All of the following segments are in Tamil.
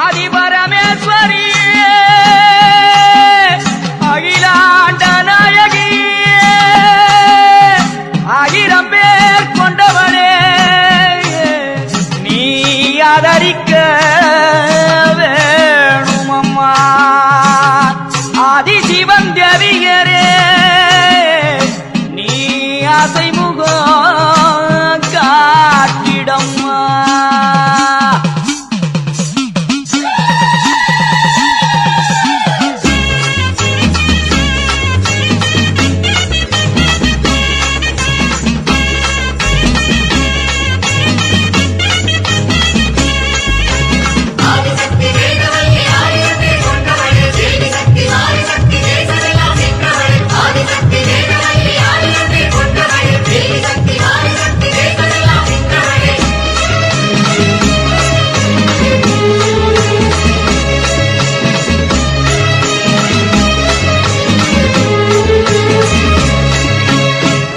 ஆதிபரமேஸ்வரி அகிலாண்ட நாயகி ஆயிரம் பேர் கொண்டவனே நீ ஆதரிக்க வேணுமம்மா ஆதிசிவன் தேவியரே நீ ஆசை முகம் காட்டிடம்மா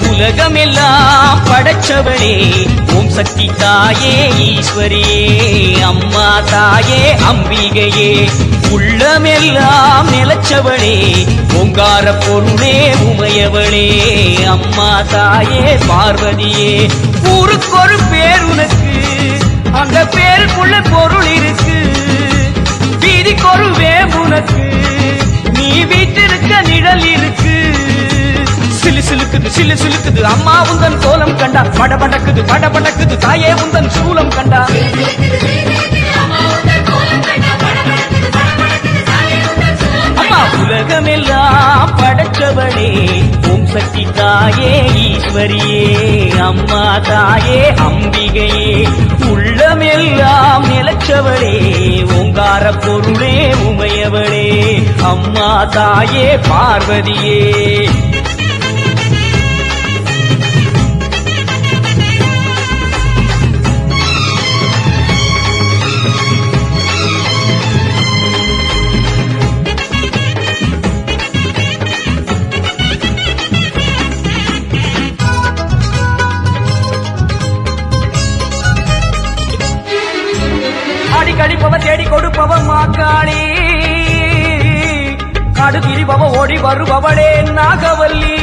உலகமெல்லாம் படைச்சவளே ஓம் சக்தி தாயே ஈஸ்வரியே அம்மா தாயே அம்பிகையே உள்ளமெல்லாம் நிலச்சவளே ஓங்கார பொருளே உமையவளே அம்மா தாயே பார்வதியே ஊருக்கொரு பேர் உனக்கு அந்த பேருக்குள்ள பொருள் இருக்கு வீதிக்கொரு வேம்புனக்கு நீ வீட்டிருக்க நிழல் இருக்கு சிலு சிலுக்குது சிலு சிலுக்குது அம்மா உந்தன் கோலம் கண்டா படபடக்குது படபடக்குது தாயே உந்தன் சூலம் கண்டா அம்மா உலகமெல்லாம் படைச்சவளே ஓம் சக்தி தாயே ஈஸ்வரியே அம்மா தாயே அம்பிகையே உள்ளமெல்லாம் நிலச்சவளே ஓங்கார பொருளே உமையவளே அம்மா தாயே பார்வதியே கழிப்பவ தேடி கொடுப்பவ மாக்காளி காடு திரிபவ ஓடி வருபவளே நாகவல்லி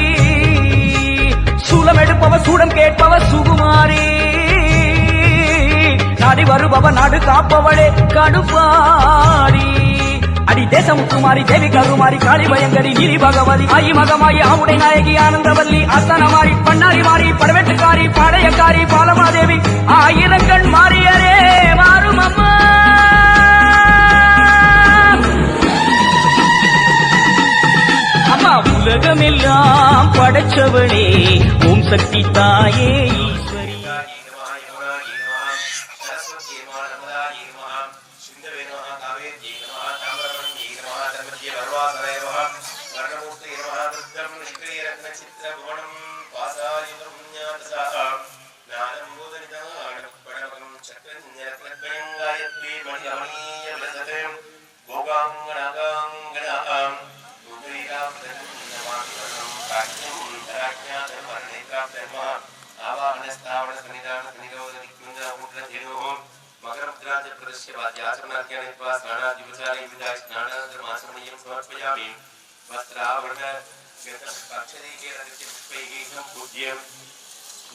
சூலம் எடுப்பவ சூடம் கேட்பவ சுகுமாரி நாடி வருபவ நாடு காப்பவளே கடுப்பாடி அடி தேசமுத்துமாரி தேவி கருமாரி காளி பயங்கரி கிரி பகவதி ஆயி மகமாயி ஆமுடை நாயகி ஆனந்தவல்லி அத்தனமாரி பண்ணாரி மாறி படவெட்டுக்காரி பாளையக்காரி பாலமாதேவி ஆயிரங்கண் மாறியரே மாறும் அம்மா அம்மா உலகமெல்லாம் படைச்சவளே ஓம் சக்தி தாயே ஈஸ்வரி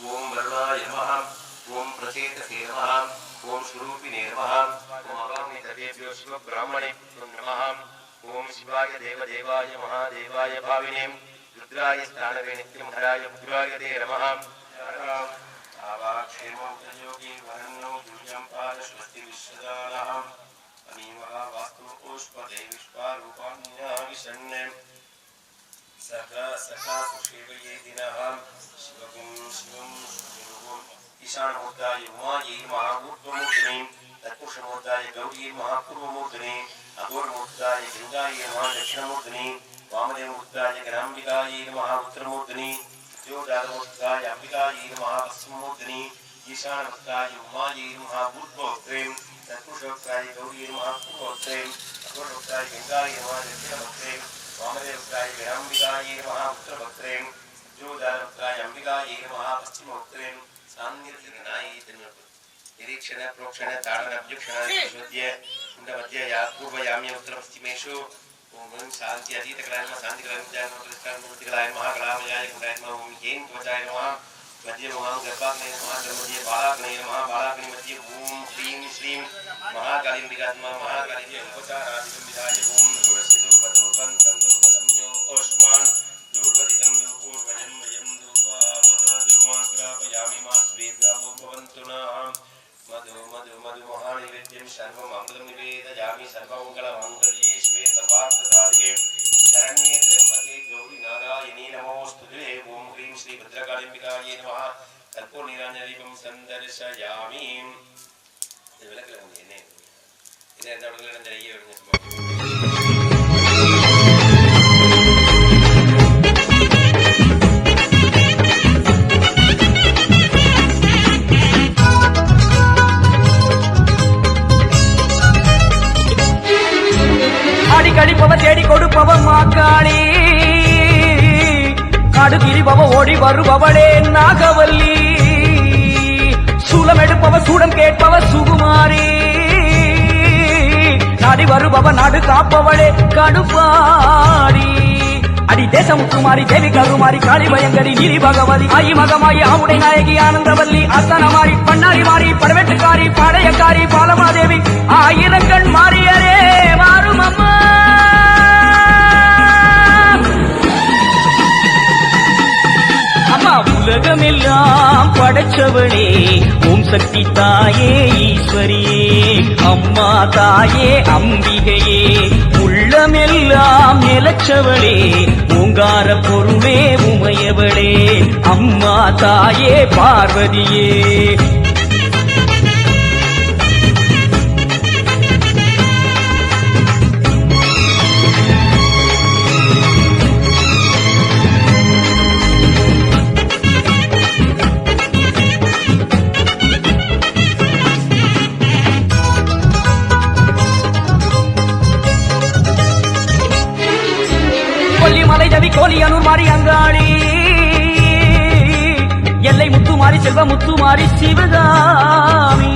ओम वरुणाय नमः ओम प्रचेतसे नमः ओम स्वरूपिणे नमः ओम अवामि सर्वेभ्यो शिव ब्राह्मणेभ्यो नमः ओम शिवाय देवदेवाय महादेवाय भाविने रुद्राय स्थानवे नित्यमहराय उग्राय ते नमः आवाक्षेमं योगी वरन्नो दुर्यं पादस्वस्ति विश्वदानः अमीवः वास्तु पुष्पदे विश्वारूपाण्या विषण्णे सखा सखा सुषेवये दिनः शिवगुं शिवं शिवगुं ईशानमूर्ताय उमायै महाभूतमूर्तिने तत्पुरुषमूर्ताय गौरी महापूर्वमूर्तिने अघोरमूर्ताय गंगायै महादक्षिणमूर्तिने वामदेवमूर्ताय गणाम्बिकायै महाउत्तरमूर्तिने ज्योतिर्मूर्ताय अंबिकायै महापश्चिममूर्तिने ईशानमूर्ताय उमायै महाभूतमूर्तिने तत्पुरुषमूर्ताय गौरी महापूर्वमूर्तिने अघोरमूर्ताय गंगायै महादक्षिणमूर्तिने वामदेवमूर्ताय गणाम्बिकायै महाउत्तरमूर्तिने ज्योतिर्मूर्ताय अंबिकायै महापश्चिममूर्तिने सान्निध्यनायै निरीक्षण प्रोक्षण ताड़न अभ्युक्षण मध्य या पूर्वयाम्य उत्तरपश्चिमेषु ओम शांति अतीत कलाय नमः शांति कलाय नमः जय नमः मूर्ति कलाय महाकलामयाय कलाय नमः ओम येन त्वचाय नमः मध्य ओम गर्भाग्नये नमः धर्मजे बालाग्नये नमः बालाग्नि मध्य ओम ह्रीं श्रीं महाकाली अंबिका नमः महाकाली उपचारादिकं विधाय ओम दूरस्थितो भदोपन तंदो पदम्यो ओष्मान दूर्वदितं दूर्वयं वयं दूर्वा महादुर्वाग्रापयामि मा स्वेद्गावो भवन्तु नः मधु मधु मधु महानिवेद्यं सर्वम् अमृतं निवेदयामि सर्वमङ्गलमाङ्गल्ये शिवे सर्वार्थसाधिके शरण्ये त्र्यम्बके गौरी नारायणी नमोऽस्तुते ओम ह्रीं श्री भद्रकालिम्बिकायै नमः कर्पूरनीराञ्जनदीपं सन्दर्शयामि இது விளக்கல என்ன இது எந்த இடத்துல நடந்த ஐயா ஆடி கழிப்பவ தேடி கொடுப்பவ மாக்காளி காடு திரிபவ ஓடி வருபவளே நாகவல்லி சூலம் எடுப்பவ சூடம் கேட்பவ சுகுமாரி நாடி வருபவ நாடு காப்பவளே கடுப்பாரி அடி தேசமுத்துமாரி தேவி கருமாரி காளி பயங்கரி நீரி பகவதி ஆயி மகமாயி ஆவுடை நாயகி ஆனந்தவல்லி அத்தனமாரி பண்ணாரி மாறி படவெட்டுக்காரி பாளையக்காரி பாலமாதேவி ஆயிரங்கள் மாறியரே மாறும் அம்மா அம்மா உலகமெல்லாம் படைச்சவளே ஓம் சக்தி தாயே ஈஸ்வரியே அம்மா தாயே அம்பிகையே உள்ளமெல்லாம் நிலச்சவளே ஓங்கார பொருளே உமையவளே அம்மா தாயே பார்வதியே மலைதவி கோலியனூர் மாறி அங்காளி எல்லை முத்துமாரி செல்வ முத்துமாரி சிவகாமி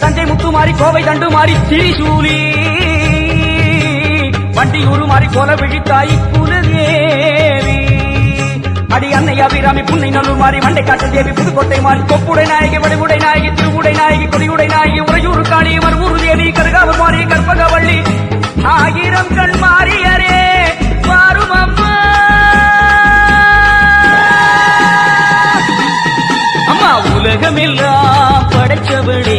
தஞ்சை முத்துமாரி கோவை தண்டுமாரி திரிசூலி வண்டியூரு மாறி கோல விழித்தாய் குலதேவி அடி அன்னை அபிராமி புன்னை நல்லூர் மாறி மண்டை காட்டு தேவி புதுக்கோட்டை மாறி கொப்புடை நாயகி வடிவுடை நாயகி திருவுடை நாயகி கொடியுடை நாயகி உறையூர் காளி மறுவூர் தேவி கருகாவூர் மாறி கற்பகவள்ளி ஆயிரம் கண் மாறியரே மாறும் அம்மா அம்மா உலகமெல்லாம் படைச்சவளே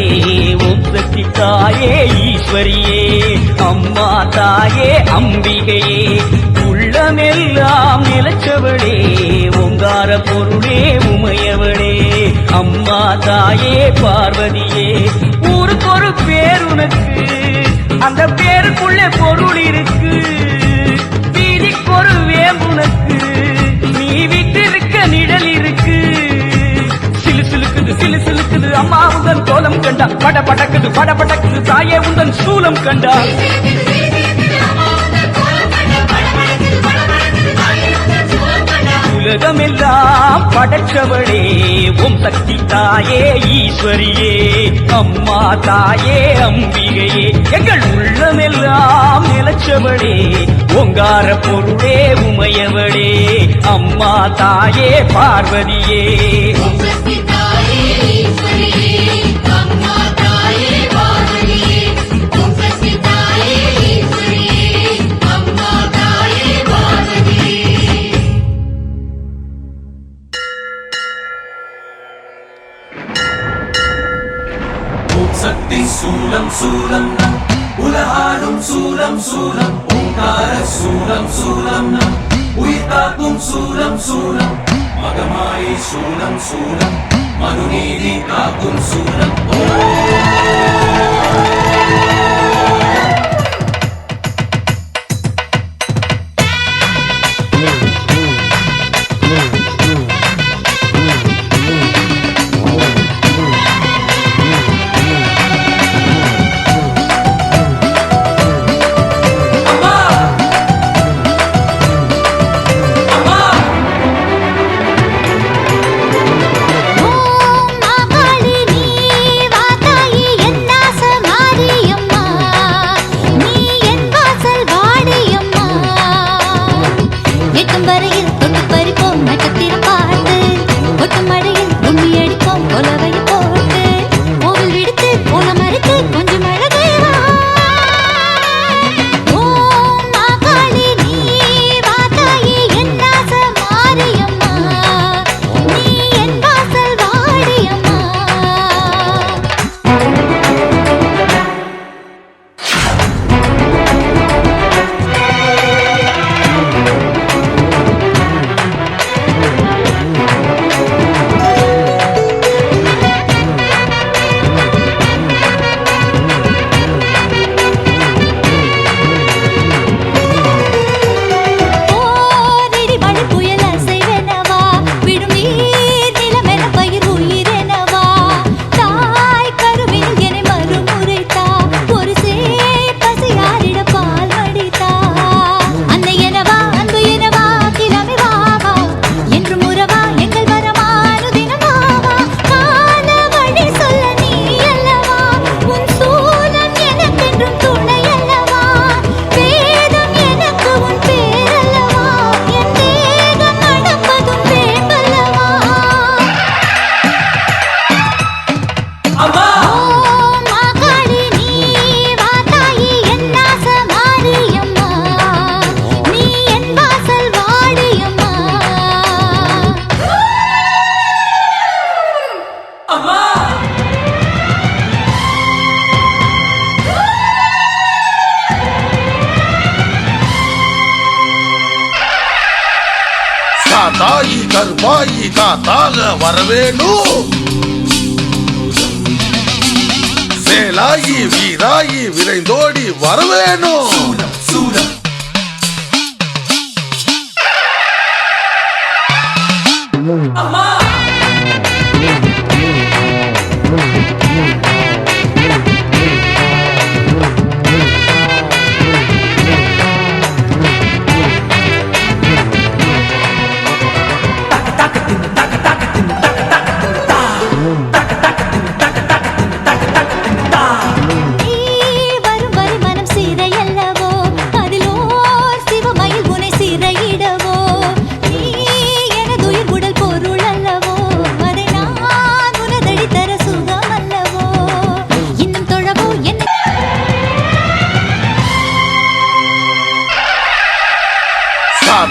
ஓம் சக்தி தாயே ஈஸ்வரியே அம்மா தாயே அம்பிகையே உள்ளமெல்லாம் நிலச்சவளே ஓங்கார பொருளே உமையவளே அம்மா தாயே பார்வதியே ஊருக்கு ஒரு பேர் உனக்கு அந்த பேருக்குள்ளே பொருள் இருக்கு ஒரு வேம்புனக்கு நீ விட்டிருக்க நிழல் இருக்கு சிலு சிலுக்குது சிலு சிலுக்குது அம்மா உந்தன் கோலம் கண்டா பட படக்குது பட படக்குது தாயே உந்தன் சூலம் கண்டா உலகமெல்லாம் படைச்சவளே ஓம் சக்தி தாயே ஈஸ்வரியே அம்மா தாயே அம்பிகையே எங்கள் உள்ளமெல்லாம் நிலச்சவளே ஓங்கார பொருளே உமையவளே அம்மா தாயே பார்வதியே சக்தி சூலம் சூலம் நம் உலகாடும் சூலம் சூலம் ஓங்கார சூலம் சூலம் நம் உயிர் காக்கும் சூலம் சூலம் மகமாயி சூலம் சூலம் மனுநீதி காக்கும் சூலம் தாயி கருப்பாயி காத்தாக வரவேணும். வேலாயி வீராயி விரைந்தோடி வரவேணும். சூலம் அம்மா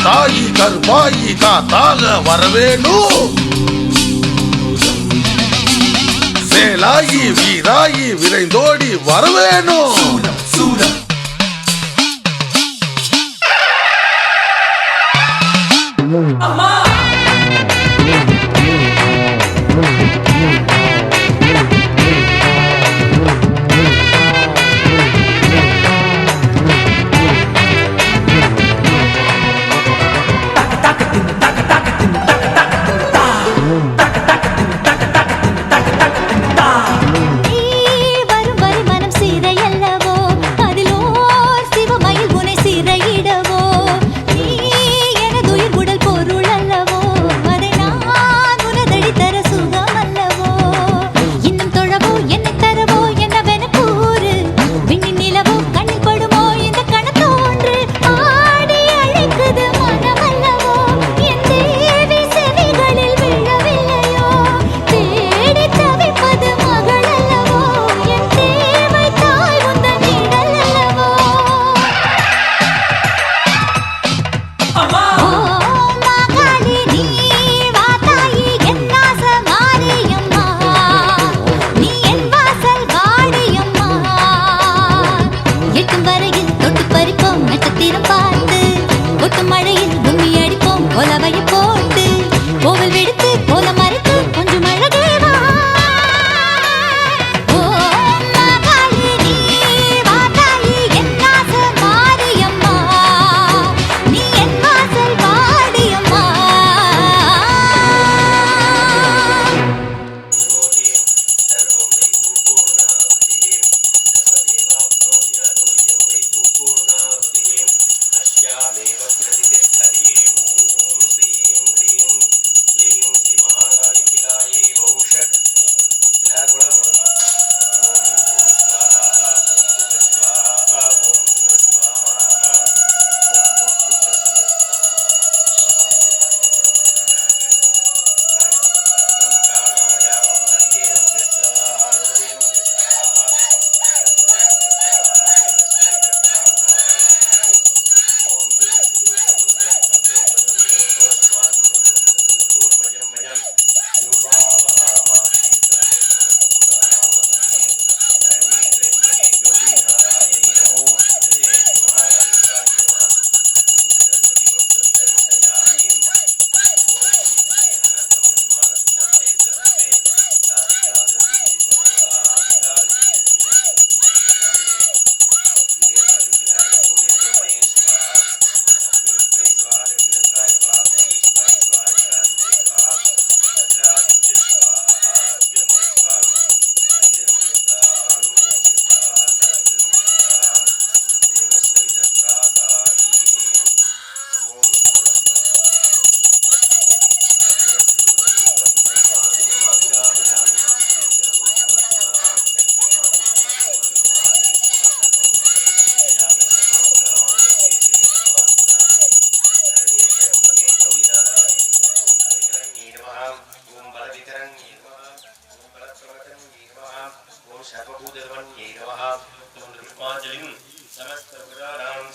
தாயி கருப்பாயி காத்தாக வரவேணும். வேலாயி வீராயி விரைந்தோடி வரவேணும். சூலம் அம்மா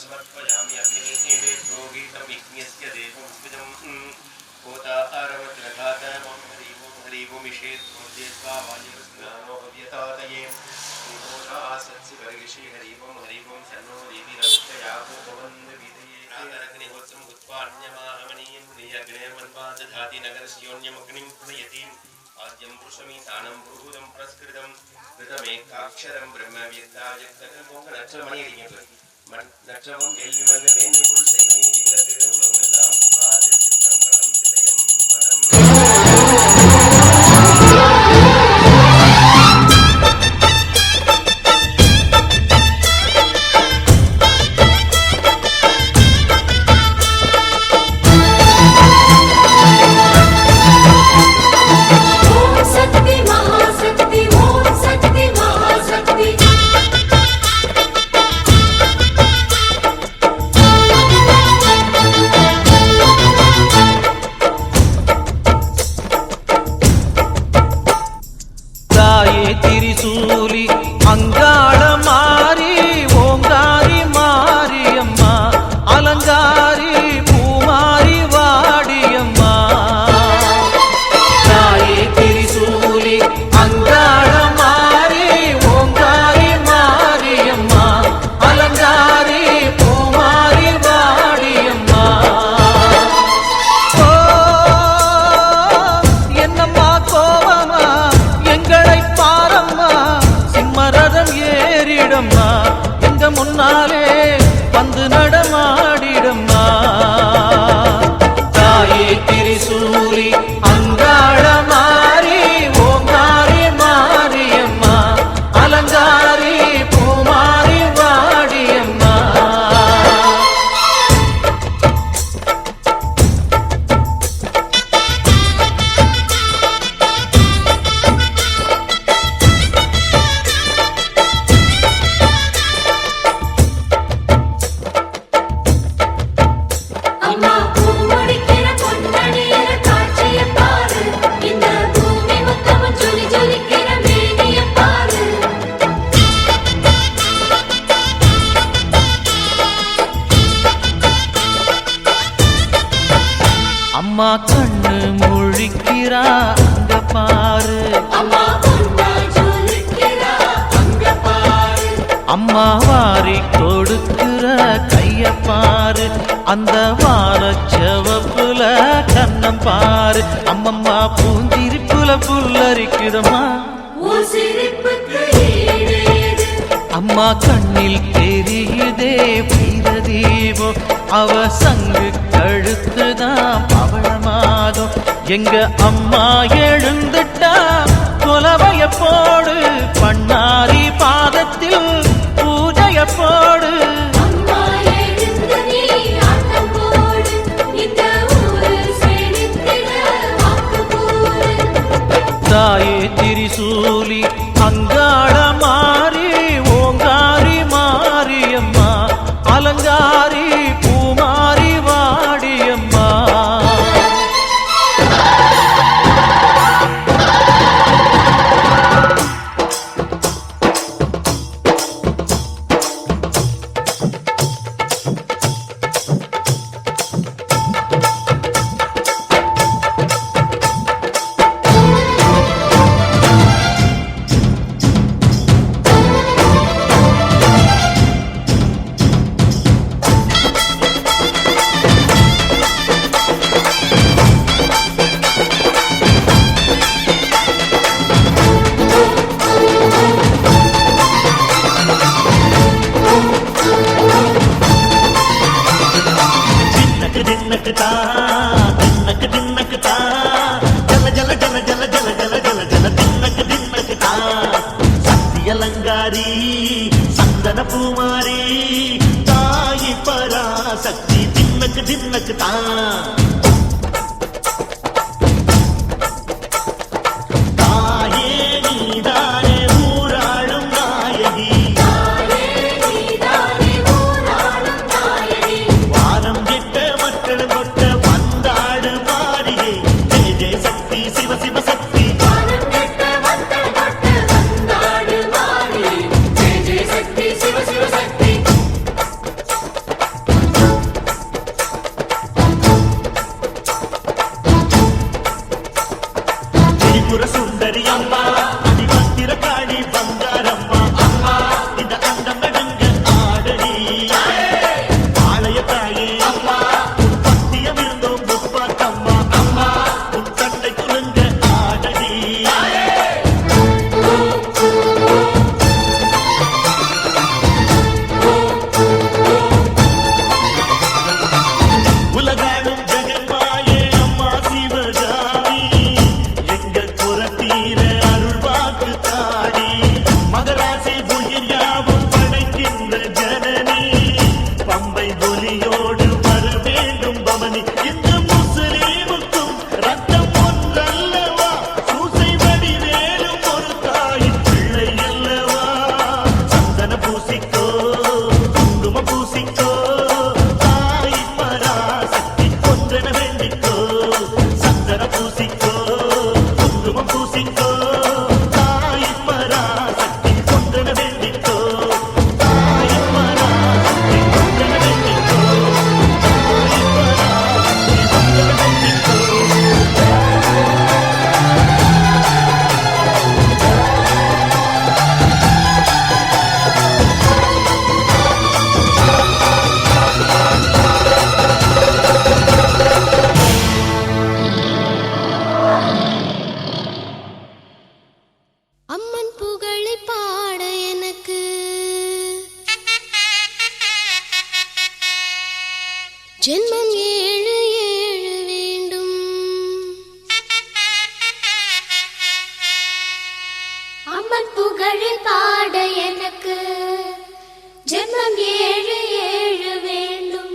समर्पयामि अग्निः रोगीतं विज्ञस्य देवं विदं कोताहारवत्रघातं हरिवोमिषेत् पूर्जेत्वा वायुस्नानो हव्यतातये सत्सि वर्गिषि हरिवं सन्नो देवी रक्षयाको भवन् विधये प्रातरग्निहोत्रम् कृत्वा अन्यमाहमनीयं नियग्नेर्मन्वादधाति नगरस्योन्यमग्निं प्रयति आद्यं पुरुषमीशानं पुरुहूतं पुरस्कृतं कृतमेकाक्षरं ब्रह्मव्यक्ताव्यक्तकल्पोङ्गनक्षरमणियडिङियது நற்றவம் கேள்வி மல்ல மேன்மைக்குள் செய்வநீதி விலகு உலகமெல்லாம் சித்திரம்பலம் திரிசூலி அங்காள மாரி ஓங்காரி மாரியம்மா அலங்காரி பூமாரி வாடியம்மா தாயே திரிசூலி அங்காள மாரி ஓங்காரி மாரியம்மா அலங்காரி பூமாரி வாடியம்மா என்னம்மா கோவமா எங்களை சிம்மரதம் ஏறிடம்மா எங்க முன்னாலே வந்து நடமாடிடம்மா தாயே திரிசூலி அங்காள மாரி ஓங்காரி மாரியம்மா அலங்காரி பூமாரி வாடியம்மா அம்மா கண்ணு முழிக்கிறா அங்க பாரு அம்மா வாரி கொடுக்கிற கைய பாரு அந்த வானச்சவப்புல கண்ணம் பாரு அம்மம்மா பூஞ்சிரிப்புல புல்லரிக்குதம்மா அம்மா கண்ணில் தெரியுதே வீரதீபோ அவ சங்கு கழுத்துதான் பவளமாகும் எங்க அம்மா எழுந்துட்டா கொலவைய போடு பண்ணாரி பாதத்தில் பூஜைய போடு தாயே திரிசூலி அங்காள மாரி ஓங்காரி மாரியம்மா அலங்காரி பூமாரி வாடியம்மா சக்தியலங்காரி சந்தன பூமாரி தாயி பராசக்தி தின்னக்கு தின்னக்கு தான் தாயே நீதானே ஊராளும் நாயகி வானம் கெட்ட மக்கள் கொட்ட வந்தாடு மாறியே ஜெய ஜெய சக்தி சிவ சிவ சக்தி ஜென்மம் ஏழு ஏழு வேண்டும். அம்மன் புகழ் பாட எனக்கு ஜென்மம் ஏழு ஏழு வேண்டும்.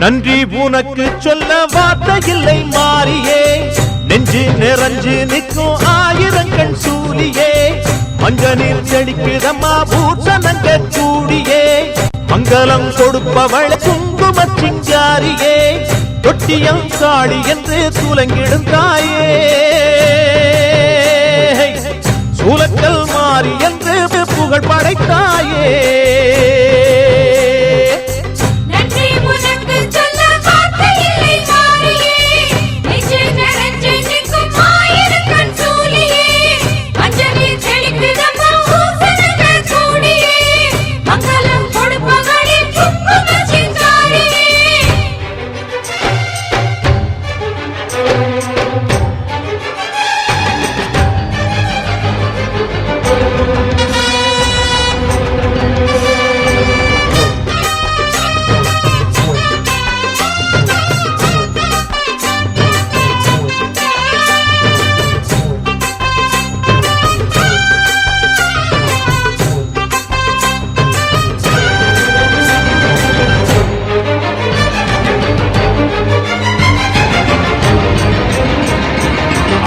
நன்றி உனக்கு சொல்ல வார்த்தை இல்லை மாறியே நெஞ்சு நிறைஞ்சு நிற்கும் ஆயிரங்கண் சூலியே மஞ்ச நீர் செடிக்குதம்மா பூசணங்க கூடியே மங்களம் கொடுப்பவள் குங்கும சிங்காரியே தொட்டியம் காளி என்று சூலங்கிடும் தாயே சூலக்கல் மாறி என்று புகழ் படைத்தாயே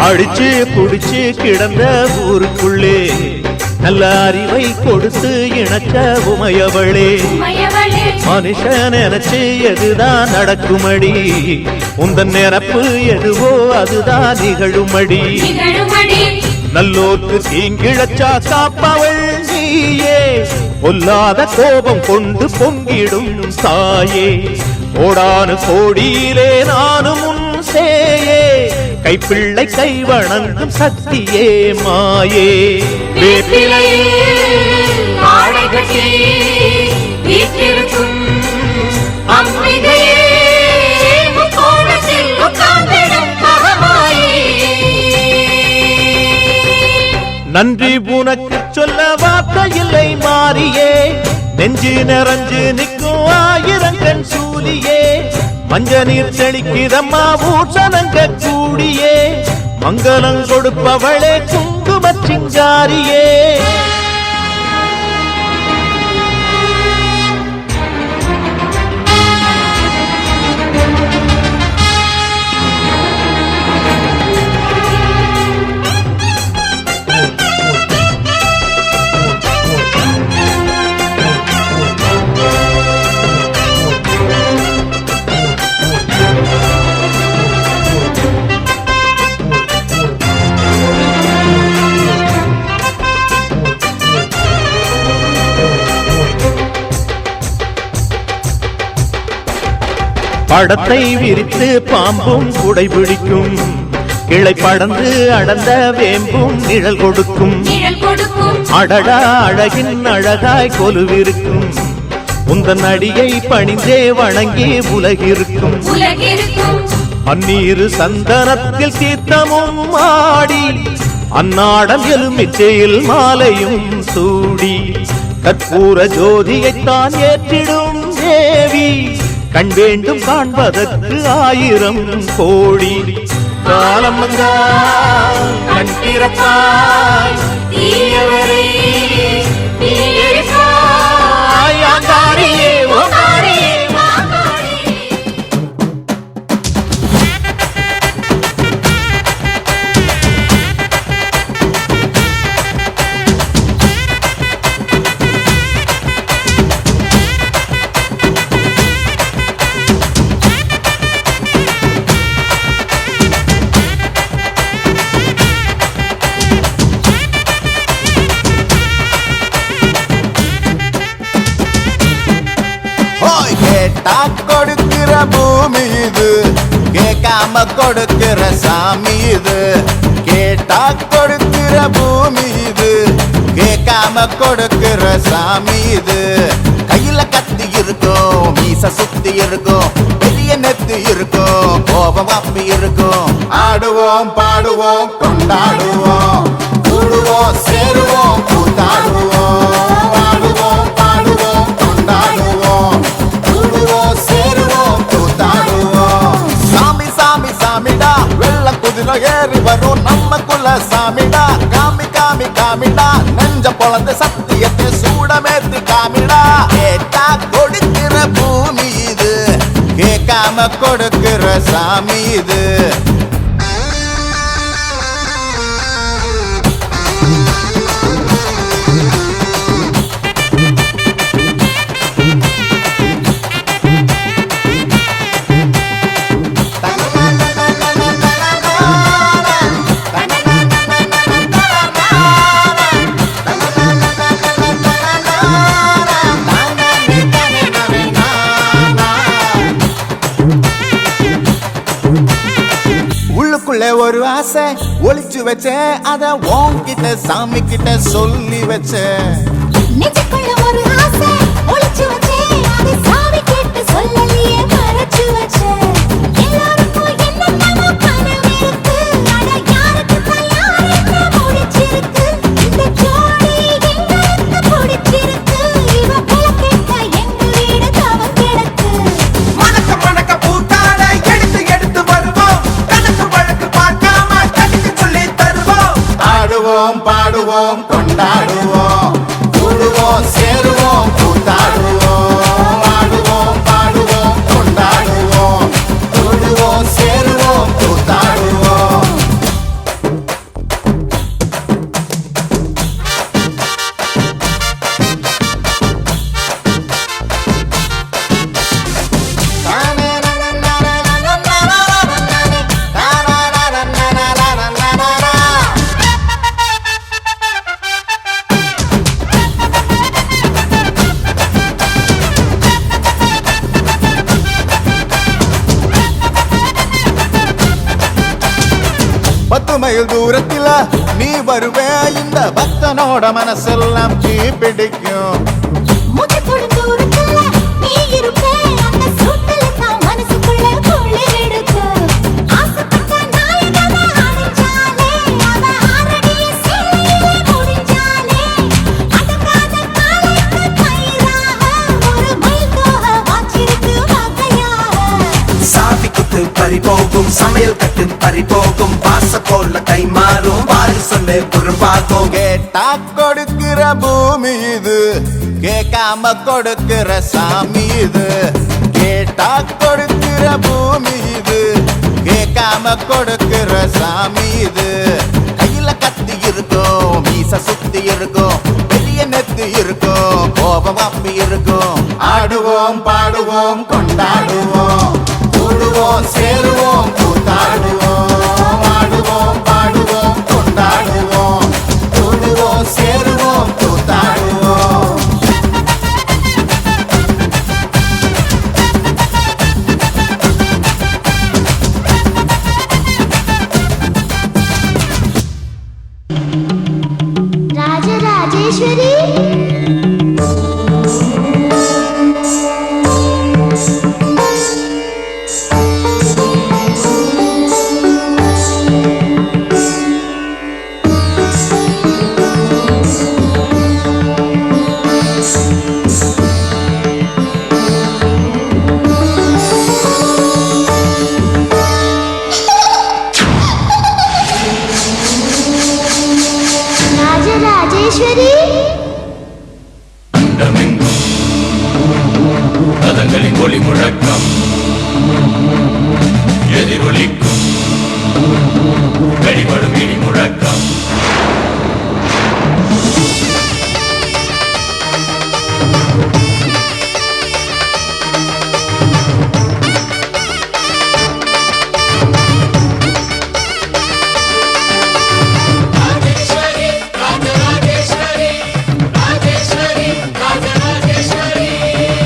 அடிச்சு குடிச்சு கிடந்த ஊருக்குள்ளே நல்ல அறிவை கொடுத்து இணைச்ச உமையவளே மனுஷன் நினைச்சு எதுதான் நடக்குமடி உந்தன் நிரப்பு எதுவோ அதுதான் நிகழுமடி நல்லோர்க்கு தீங்கிழச்சா காப்பவள் நீயே பொல்லாத கோபம் கொண்டு பொங்கிடும் தாயே கோடானு கோடியிலே நானும் உன் சேயே கைப்பிள்ளை கை வணங்கும் சக்தியே மாயே நன்றி உனக்கு சொல்ல வார்த்தை இல்லை மாறியே நெஞ்சு நிறைஞ்சு நிற்கும் ஆயிரங்கண் சூலியே மஞ்ச நீர் செழிக்குதம்மா பூசணங்க கூடியே மங்களம் கொடுப்பவளே குங்கும சிங்காரியே படத்தை விரித்து பாம்பும் குடைபிடிக்கும் கிளை படந்து அடர்ந்த வேம்பும் நிழல் கொடுக்கும் அடடா அழகின் அழகாய் கொலுவிருக்கும் உந்தன் அடியை பணிந்தே வணங்கி உலகிருக்கும் அந்நீரு சந்தனத்தில் தீர்த்தமும் ஆடி அந்நாடம் எலுமிச்சையில் மாலையும் சூடி கற்பூர ஜோதியைத்தான் ஏற்றிடும் தேவி கண் வேண்டும் காண்பதற்கு ஆயிரம் கோடி காலம் வந்தால் கண் திறப்பாய் தீயவரை கொடுக்கிற பூமி இது கேட்காம கொடுக்கிற சாமி இது கேட்டா கொடுக்கிற பூமி இது கேட்காம கொடுக்கிற சாமி இது கையில கத்தி இருக்கும் மீச சுத்தி இருக்கும் பெரிய நெத்தி இருக்கும் கோபம் அப்பி இருக்கும் ஆடுவோம் பாடுவோம் கொண்டாடுவோம் கூடுவோம் சேருவோம் கூத்தாடுவோம் ஆடுவோம் பாடுவோம் கொண்டாடுவோம் சேருவோம் கூத்தாடுவோம் சாமி சாமி சாமிடா வெள்ள குதிரை ஏறி வரும் நம்ம குல சாமிடா காமி காமி காமிடா நெஞ்ச பொழந்த சத்தியத்தை சூடமேத்து காமிடா கேட்டா கொடுக்கிற பூமி இது கேட்க கேட்காம கொடுக்கிற சாமி இது. உள்ளுக்குள்ள ஒரு ஆசை ஒளிச்சு வச்சேன், அத உன்கிட்ட சாமி கிட்ட சொல்லி வச்சேன். நெஞ்சுக்குள்ள ஒரு ஆசை ஒளிச்சு வச்சேன், அதை சாமி கிட்ட சொல்லலையே மறைச்சு வச்சேன். எல்லாருக்கும் என்னென்னமோ கனவு இருக்கு, அட யாருக்கு தயார் என்ன முடிச்சிருக்கு. இந்த ஜோடி எங்களுக்கு பிடிச்சிருக்கு, இவ போல கேட்ட எங்க வீடு தவம் கிடக்கு. மணக்க மணக்க பூத்தாட எடுத்து எடுத்து வருவோம், கணக்கு வழக்கு பார்க்காம கணக்கு சொல்லி தருவோம். ஆடுவோம் பாடுவோம் கொண்டாடுவோம், கூடுவோம் சேருவோம் கூத்தாடுவோம். ஆடுவோம் பாடுவோம் கொண்டாடுவோம், கூடுவோம் சேருவோம் கூத்தாடுவோம். பத்து மைல் தூரத்தில நீ வருவே, இந்த பக்தனோட மனசெல்லாம் தீ பிடிக்கும். மூச்சு தொடும் தூரத்துல நீ இருப்பே, அந்த சூட்டுல தான் மனசுக்குள்ள குளிர் எடுக்கு. ஆசைப்பட்ட நாயகனை அடைஞ்சாலே, அவ ஆறடிய சேலையிலே முடிஞ்சாலே, அடங்காத காலைக்கு கயிறாக ஒரு மைல் தோக வாச்சிருக்கு வகையாக. சாவி குத்து பறி போகும், சமையல் கட்டு பறி போகும், வாச போல கை மாறும், வாரி சொல்ல பொறுப்பாகும். கேட்டா கொடுக்கிற பூமி இது, கேட்காம கொடுக்கிற சாமி இது. கேட்டா கொடுக்கிற பூமி இது, கேட்காம கொடுக்கிற சாமி இது. கையில கத்தி இருக்கும், மீச சுத்தி இருக்கும், பெரிய நெத்தி இருக்கும், கோபம் அப்பி இருக்கும். ஆடுவோம் பாடுவோம் கொண்டாடுவோம், கூடுவோம் சேருவோம் கூத்தாடுவோம். ஆடுவோம் பாடுவோம் கொண்டாடுவோம், கூடுவோம் சேருவோம் கூத்தாடுவோம். ராஜராஜேஸ்வரி ராஜராஜேஸ்வரி அண்டமெங்கும் ரதங்களின் ஒளி முழக்கம் எதிரொலிக்கும், வெளிப்படும் இடி முழக்கம்.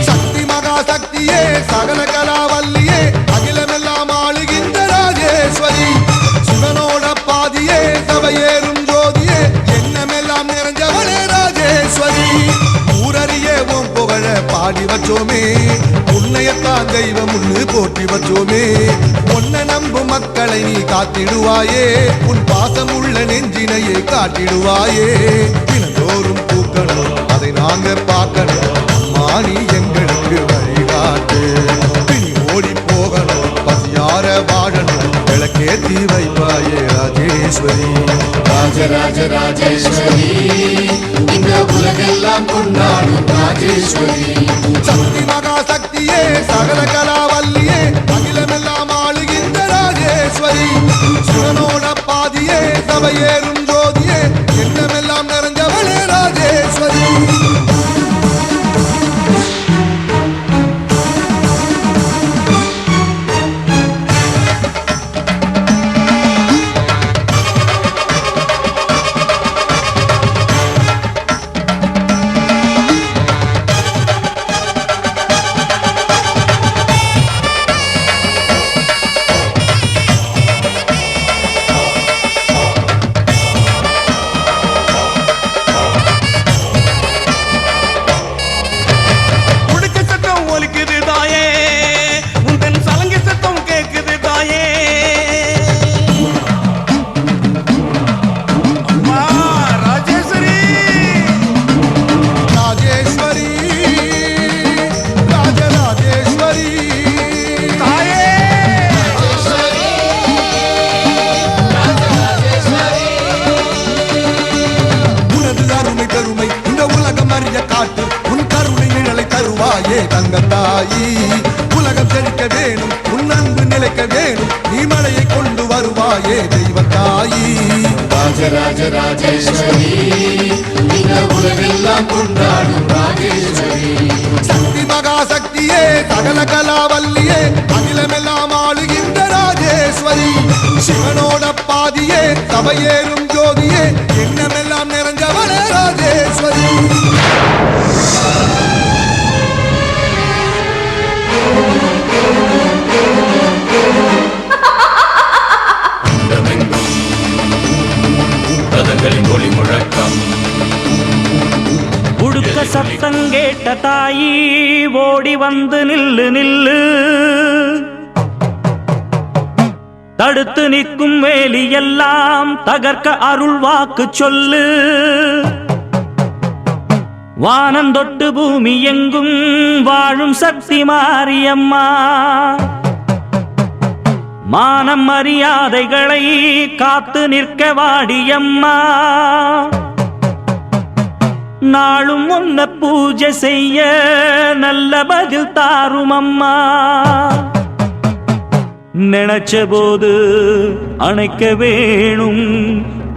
சக்தி மகா சக்தியே சகல கலாவல்லியே அகிலமெல்லாம் ஆளுகின்ற ராஜேஸ்வரி. சிவனோட பாதியே சபையேறும் ஜோதியே, எண்ணமெல்லாம் நிறைஞ்சவளே ராஜேஸ்வரி. ஊரறியே உன் புகழ பாடி வச்சோமே, உன்னையத்தான் தெய்வம் முன்னு போற்றி வச்சோமே. உன்னை நம்பும் மக்களை நீ காத்திடுவாயே, உன் பாசம் உள்ள நெஞ்சினையே காட்டிடுவாயே. தினந்தோறும் பூக்கணும், அதை நாங்க பார்க்கணும், அம்மா நீ எங்களுக்கு வழிகாட்டு. பிணி ஓடி போகணும், பசியார வாழணும், விளக்கேத்தி வைப்பாயே ராஜேஸ்வரி. ராஜராஜ ராஜேஸ்வரி, இந்த உலகெல்லாம் கொண்டாடும் ராஜேஸ்வரி. சக்தி மகா சக்தியே சகல கலாவல்லியே அறிய காட்டு உன் கருணை நிழலை தருவாயே தங்கத்தாயி உலகம் செழிக்க வேணும் உன் அன்பு நிலைக்க வேணும் நீ மழையை கொண்டு வருவாயே தெய்வத்தாயி ராஜராஜ ராஜேஸ்வரி இந்த உலகெல்லாம் கொண்டாடும் ராஜேஸ்வரி சக்தி மகாசக்தியே சகல கலாவல்லியே அகிலமெல்லாம் ஆளுகின்ற ராஜேஸ்வரி சிவனோட பாதியே சபையேறும் ஜோதியே எண்ணமெல்லாம் நிறைஞ்சவளே ராஜேஸ்வரி அண்டமெங்கும் ரதங்களின் ஒளி முழக்கம் உடுக்க சத்தம் கேட்ட தாயி ஓடி வந்து நில்லு நில்லு தடுத்து நிற்கும் வேலி எல்லாம் தகர்க்க அருள் வாக்கு சொல்லு வானந்தொட்டு பூமி எங்கும் வாழும் சக்தி மாரியம்மா மானம் மரியாதைகளை காத்து நிற்க வாடியம்மா நாளும் உன்ன பூஜை செய்ய நல்ல பதில் தாரும் அம்மா நினைச்ச போது அணைக்க வேணும்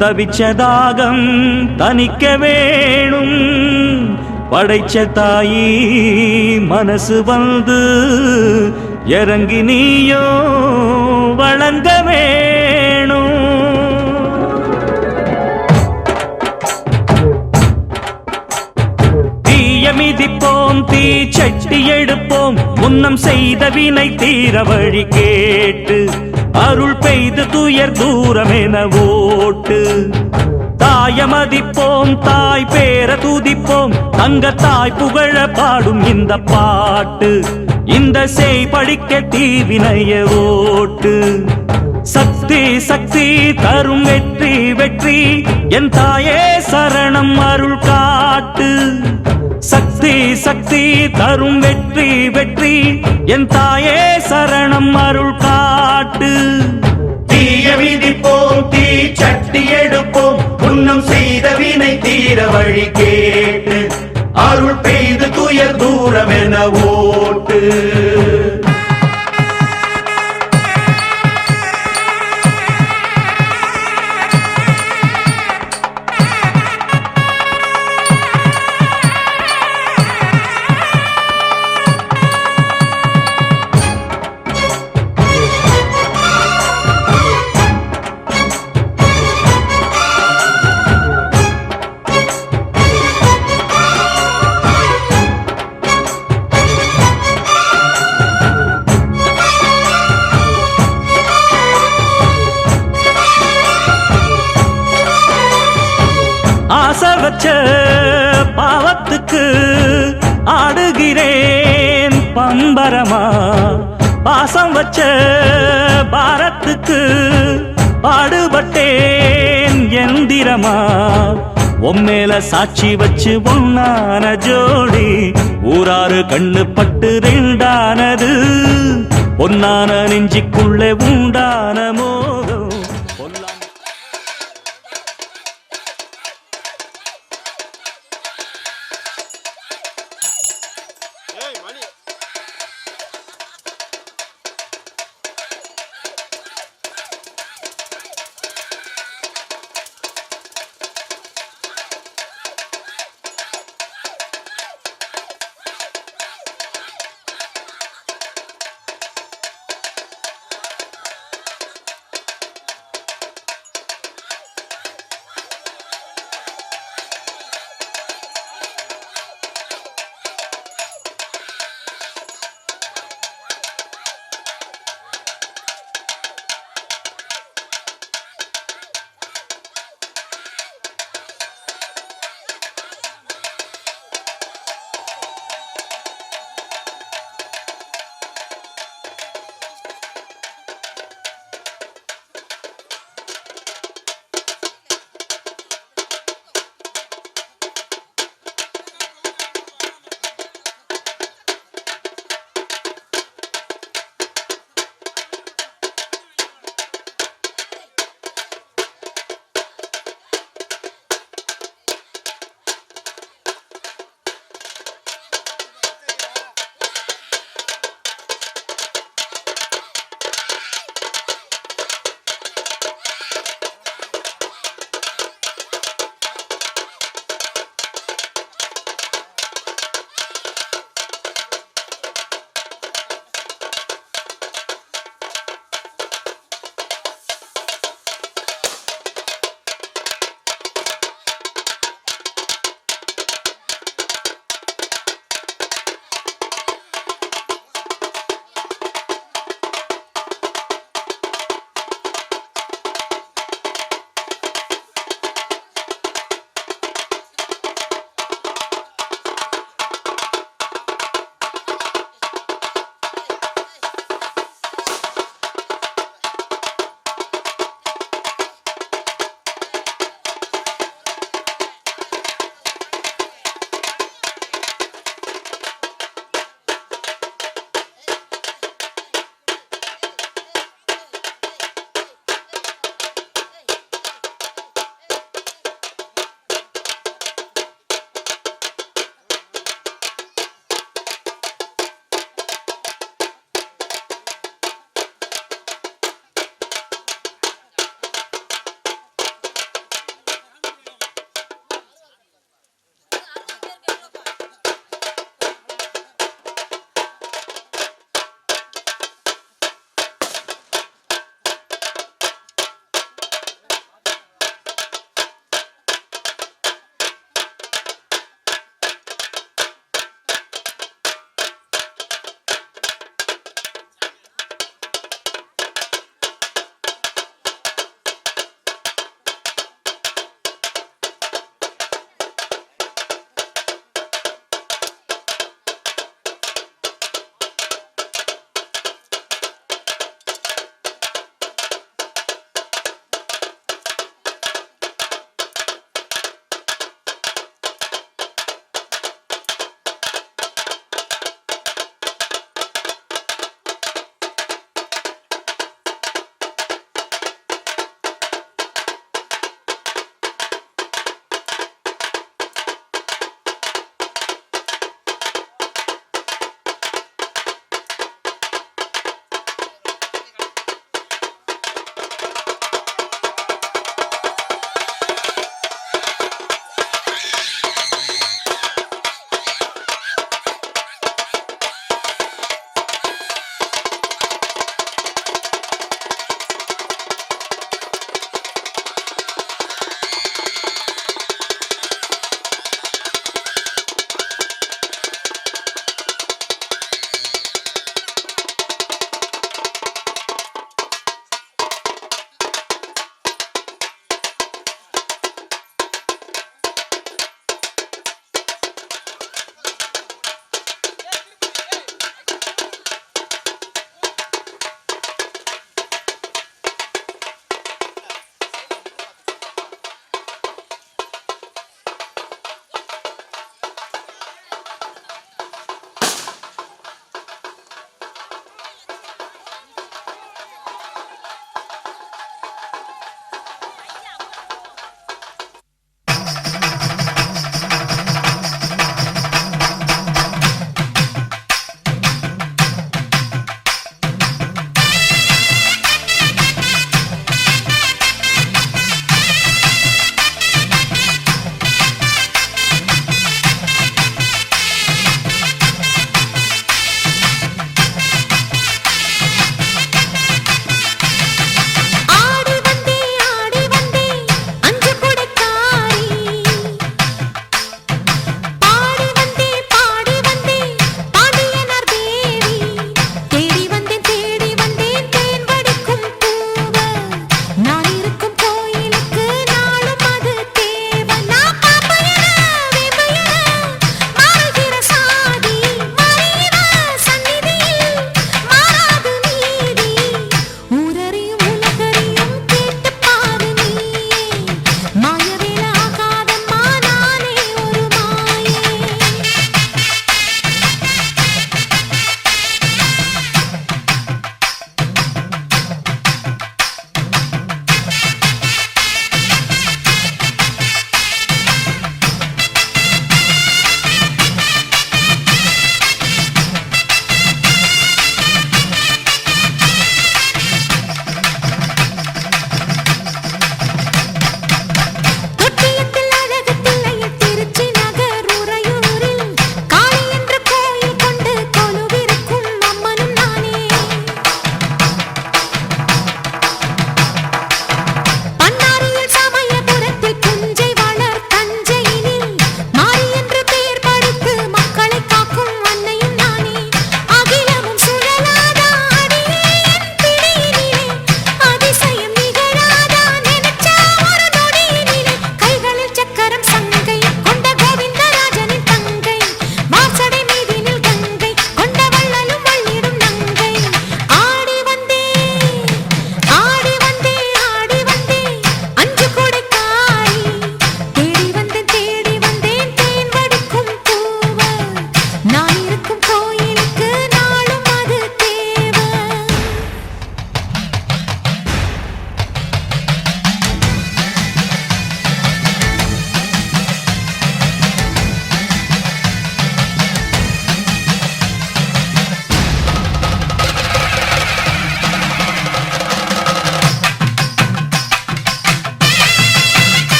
தவிச்ச தாகம் தணிக்க வேணும் படைச்ச தாயி மனசு வந்து இறங்கி நீயோ வழங்க வேணும் மிதிப்போம் தீ சட்டி எடுப்போம் முன்னம் செய்த வினை தீர வழி கேட்டு அருள் பெய்து துயர் தூரம் என ஓட்டு தாயமதிப்போம் தாய் பேர துதிப்போம் தங்க தாய் புகழ பாடும் இந்த பாட்டு இந்த செய் படிக்க தீவினைய ஓட்டு சக்தி சக்தி தரும் வெற்றி வெற்றி என் தாயே சரணம் அருள் காட்டு சக்தி சக்தி தரும் வெற்றி வெற்றி என் தாயே சரணம் அருள் காட்டு தீய விதிப்போம் தீ சட்டி எடுப்போம் புன்னம் செய்த வினை தீர வழி கேட்டு அருள் பெய்து துயர் தூரம் என ஓட்டு ஆசை வச்ச பாவத்துக்கு ஆடுகிறேன் பம்பரமா பாசம் வச்ச பாரத்துக்கு பாடுபட்டேன் எந்திரமா உம்மேல சாட்சி வச்சு ஒன்னான ஜோடி ஊராறு கண்ணு பட்டு ரெண்டானது பொன்னான நெஞ்சிக்குள்ளே உண்டான மோகம்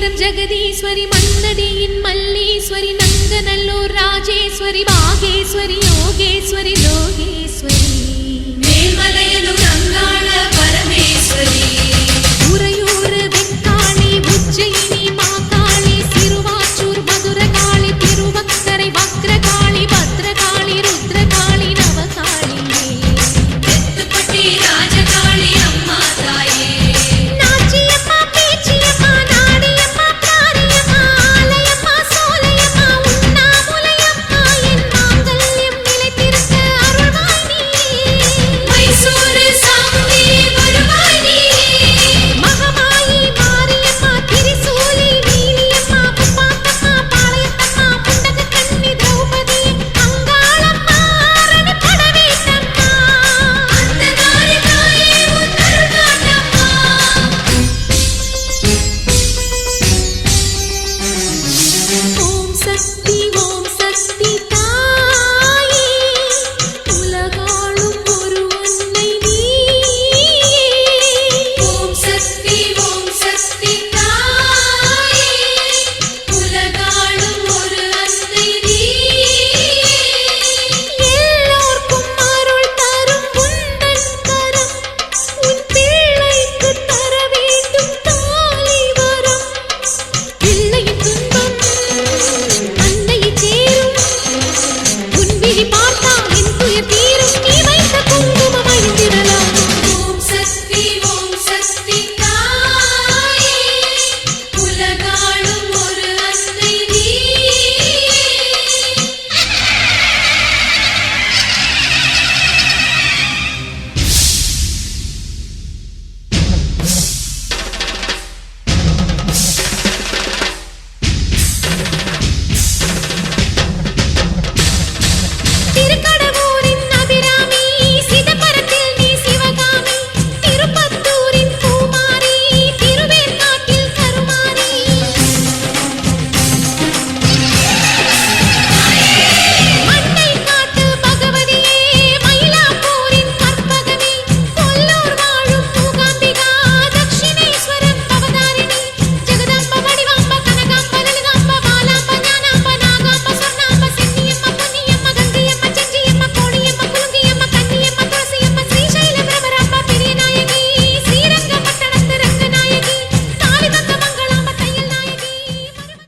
மல்லேஸ்வரம் ஜெகதீஸ்வரி மன்னடியின் மல்லீஸ்வரி நங்கநல்லூர் ராஜேஸ்வரி பாகேஸ்வரி யோகேஸ்வரி லோகேஸ்வரி மேல்மலை